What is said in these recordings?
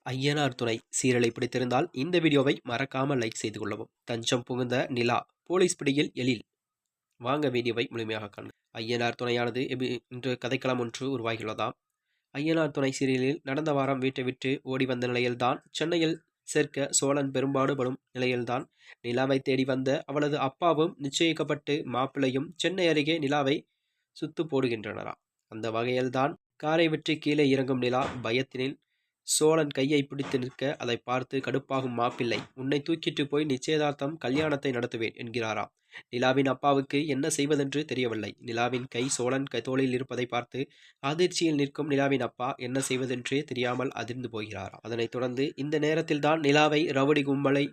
ஐயனார் துணை சீரியலை பிடித்திருந்தால் இந்த வீடியோவை மறக்காமல் லைக் செய்து கொள்ளவும். தஞ்சம் புகுந்த நிலா போலீஸ் பிடியில் எழில். வாங்க வீடியோவை முழுமையாக காண்க. ஐயனார் துணையானது இன்று கதைக்களம் ஒன்று உருவாகியுள்ளதாம். ஐயனார் துணை சீரியலில் நடந்த வாரம் வீட்டை விட்டு ஓடி வந்த நிலையில்தான் சென்னையில் சேர்க்க சோழன் பெரும்பாடுபடும் நிலையில்தான் நிலாவை தேடி வந்த அவளது அப்பாவும் நிச்சயிக்கப்பட்டு மாப்பிள்ளையும் சென்னை அருகே நிலாவை சுத்து போடுகின்றனராம். அந்த வகையில்தான் காரை விட்டு கீழே இறங்கும் நிலா பயத்தினில் சோழன் கையை பிடித்து நிற்க அதை பார்த்து கடுப்பாகும் மாப்பிள்ளை, உன்னை தூக்கிட்டு போய் நிச்சயதார்த்தம் கல்யாணத்தை நடத்துவேன் என்கிறாராம். நிலாவின் அப்பாவுக்கு என்ன செய்வதென்று தெரியவில்லை. நிலாவின் கை சோழன் தோளில் இருப்பதை பார்த்து அதிர்ச்சியில் நிற்கும் நிலாவின் அப்பா என்ன செய்வதென்றே தெரியாமல் அதிர்ந்து போகிறாராம். அதனைத் தொடர்ந்து இந்த நேரத்தில்தான் நிலாவை ரவுடி கும்பலை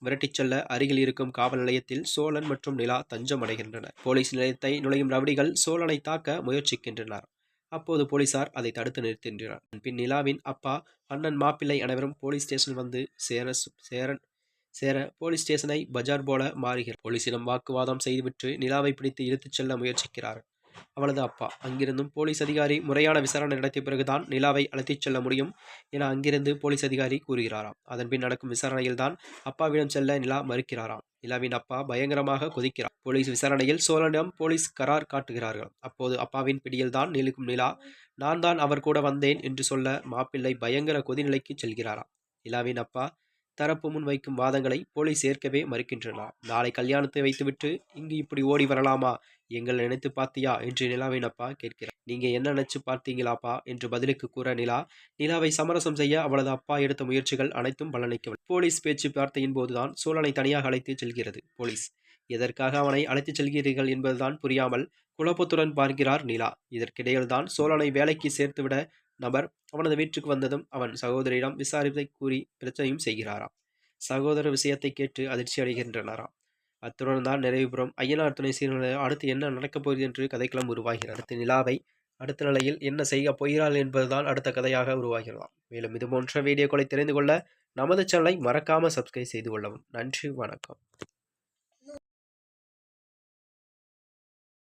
விரட்டிச் செல்ல அருகில் இருக்கும் காவல் நிலையத்தில் சோழன் மற்றும் நிலா தஞ்சம் அடைகின்றனர். போலீஸ் நிலையத்தை நுழையும் ரவுடிகள் சோழனை தாக்க முயற்சிக்கின்றனர். அப்போது போலீசார் அதை தடுத்து நிறுத்துகின்றனர். பின் நிலாவின் அப்பா, அண்ணன், மாப்பிள்ளை அனைவரும் போலீஸ் ஸ்டேஷன் வந்து சேர போலீஸ் ஸ்டேஷனை பஜார் போல மாறுகிறார். போலீசிடம் வாக்குவாதம் செய்துவிட்டு நிலாவை பிடித்து இழுத்துச் செல்ல முயற்சிக்கிறார் அவளது அப்பா. அங்கிருந்தும் போலீஸ் அதிகாரி முறையான விசாரணை நடத்திய பிறகுதான் நிலாவை அழைத்துச் செல்ல முடியும் என அங்கிருந்து போலீஸ் அதிகாரி கூறுகிறாராம். அதன்பின் நடக்கும் விசாரணையில் தான் அப்பாவிடம் செல்ல நிலா மறுக்கிறாராம். நிலாவின் அப்பா பயங்கரமாக கொதிக்கிறார். போலீஸ் விசாரணையில் சோழனிடம் போலீஸ் கரார் காட்டுகிறார்கள். அப்போது அப்பாவின் பிடியில் தான் நிற்கும் நிலா, நான் தான் அவர் கூட வந்தேன் என்று சொல்ல மாப்பிள்ளை பயங்கர கொதிநிலைக்கு செல்கிறாராம். நிலாவின் அப்பா தரப்பு முன் வைக்கும் வாதங்களை போலீஸ் ஏற்கவே மறுக்கின்றனர். நாளை கல்யாணத்தை வைத்துவிட்டு இங்கு இப்படி ஓடி வரலாமா? எங்களை நினைத்து பார்த்தியா என்று நிலாவின் அப்பா கேட்கிறார். நீங்க என்ன நினைச்சு பார்த்தீங்களாப்பா என்று பதிலுக்கு கூற நிலாவை சமரசம் செய்ய அவளது அப்பா எடுத்த முயற்சிகள் அனைத்தும் பலனளிக்கவில்லை. போலீஸ் பேச்சு வார்த்தையின் போதுதான் சோழனை தனியாக அழைத்து செல்கிறது போலீஸ். எதற்காக அவனை அழைத்துச் செல்கிறீர்கள் என்பதுதான் புரியாமல் குழப்பத்துடன் பார்க்கிறார் நிலா. இதற்கிடையில்தான் சோழனை வேலைக்கு சேர்த்துவிட நபர் அவனது வீட்டுக்கு வந்ததும் அவன் சகோதரியிடம் விசாரிப்பை கூறி பிரச்சனையும் செய்கிறாராம். சகோதரர் விஷயத்தை கேட்டு அதிர்ச்சி அடைகின்றனராம். அத்துடன் தான் நிறைவு பெறும் ஐயனார் துணை சீரியலில் அடுத்து என்ன நடக்கப் போகிறது என்று கதைக்களம் உருவாகிறது. அடுத்து நிலாவை அடுத்த நிலையில் என்ன செய்ய போகிறாள் என்பதுதான் அடுத்த கதையாக உருவாகிறதாம். மேலும் இது போன்ற வீடியோக்களை தெரிந்து கொள்ள நமது சேனலை மறக்காமல் சப்ஸ்கிரைப் செய்து கொள்ளவும். நன்றி, வணக்கம்.